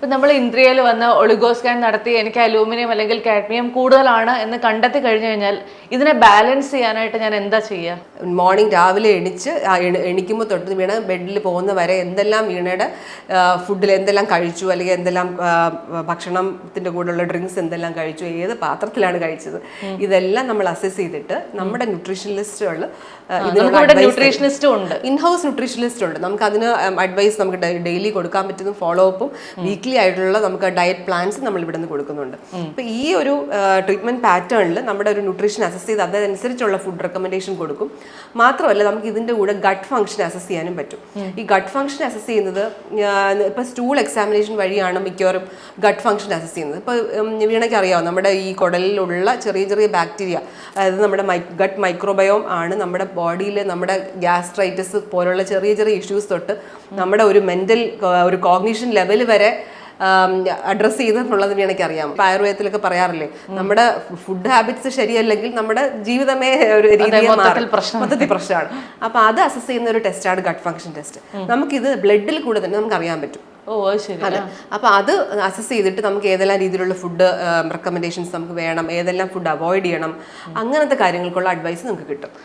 ഇപ്പം നമ്മൾ ഇന്ത്യയിൽ വന്ന് ഒളിഗോ സ്കാൻ നടത്തി എനിക്ക് അലൂമിനിയം അല്ലെങ്കിൽ കാഡ്മിയം കൂടുതലാണ് എന്ന് കണ്ടെത്തി കഴിഞ്ഞു കഴിഞ്ഞാൽ ഇതിനെ ബാലൻസ് ചെയ്യാനായിട്ട് ഞാൻ എന്താ ചെയ്യുക? മോർണിംഗ് രാവിലെ എണിക്കുമ്പോൾ തൊട്ട് വീണ ബെഡിൽ പോകുന്ന വരെ എന്തെല്ലാം വീണയുടെ ഫുഡിൽ എന്തെല്ലാം കഴിച്ചു, അല്ലെങ്കിൽ എന്തെല്ലാം ഭക്ഷണത്തിൻ്റെ കൂടെയുള്ള ഡ്രിങ്ക്സ് എന്തെല്ലാം കഴിച്ചു, ഏത് പാത്രത്തിലാണ് കഴിച്ചത്, ഇതെല്ലാം നമ്മൾ അസസ് ചെയ്തിട്ട് നമ്മുടെ ന്യൂട്രീഷനിസ്റ്റുകൾ ന്യൂട്രീഷനിസ്റ്റും ഉണ്ട്, ഇൻഹൗസ് ന്യൂട്രീഷനിസ്റ്റ് ഉണ്ട്. നമുക്ക് അതിന് അഡ്വൈസ് നമുക്ക് ഡെയിലി കൊടുക്കാൻ പറ്റുന്ന ഫോളോ അപ്പും വീക്ക്ലി ആയിട്ടുള്ള നമുക്ക് ഡയറ്റ് പ്ലാൻസ് നമ്മൾ ഇവിടെ നിന്ന് കൊടുക്കുന്നുണ്ട്. അപ്പോൾ ഈ ഒരു ട്രീറ്റ്മെന്റ് പാറ്റേണിൽ നമ്മുടെ ഒരു ന്യൂട്രീഷൻ അസസ് ചെയ്ത് അതനുസരിച്ചുള്ള ഫുഡ് റെക്കമെൻഡേഷൻ കൊടുക്കും. മാത്രമല്ല നമുക്ക് ഇതിൻ്റെ കൂടെ ഗട്ട് ഫംഗ്ഷൻ അസസ് ചെയ്യാനും പറ്റും. ഈ ഗട്ട് ഫംഗ്ഷൻ അസസ് ചെയ്യുന്നത് ഇപ്പോൾ സ്റ്റൂൾ എക്സാമിനേഷൻ വഴിയാണ് മിക്കവാറും ഗട്ട് ഫംഗ്ഷൻ അസസ് ചെയ്യുന്നത്. ഇപ്പോൾ വീണയ്ക്ക് അറിയാം, നമ്മുടെ ഈ കുടലിലുള്ള ചെറിയ ചെറിയ ബാക്ടീരിയ, അതായത് നമ്മുടെ ഗട്ട് മൈക്രോബയോം ആണ് നമ്മുടെ ബോഡിയിൽ നമ്മുടെ ഗ്യാസ്ട്രൈറ്റിസ് പോലുള്ള ചെറിയ ചെറിയ ഇഷ്യൂസ് തൊട്ട് നമ്മുടെ ഒരു മെൻ്റൽ ഒരു കോഗ്നിഷൻ ലെവൽ വരെ അഡ്രസ്സ് ചെയ്തെന്നുള്ളത് എനിക്ക് അറിയാം. ഇപ്പം ആയുർവേദത്തിലൊക്കെ പറയാറില്ലേ, നമ്മുടെ ഫുഡ് ഹാബിറ്റ്സ് ശരിയല്ലെങ്കിൽ നമ്മുടെ ജീവിതമേ ഒരു രീതിയിൽ മൊത്തത്തിൽ പ്രശ്നമാണ്. അപ്പോൾ അത് അസസ് ചെയ്യുന്ന ഒരു ടെസ്റ്റാണ് ഗട്ട് ഫംഗ്ഷൻ ടെസ്റ്റ്. നമുക്കിത് ബ്ലഡിൽ കൂടെ തന്നെ നമുക്ക് അറിയാൻ പറ്റും. അതെ, അപ്പോൾ അത് അസസ് ചെയ്തിട്ട് നമുക്ക് ഏതെല്ലാം രീതിയിലുള്ള ഫുഡ് റെക്കമെൻഡേഷൻസ് നമുക്ക് വേണം, ഏതെല്ലാം ഫുഡ് അവോയ്ഡ് ചെയ്യണം, അങ്ങനത്തെ കാര്യങ്ങൾക്കുള്ള അഡ്വൈസ് നമുക്ക് കിട്ടും.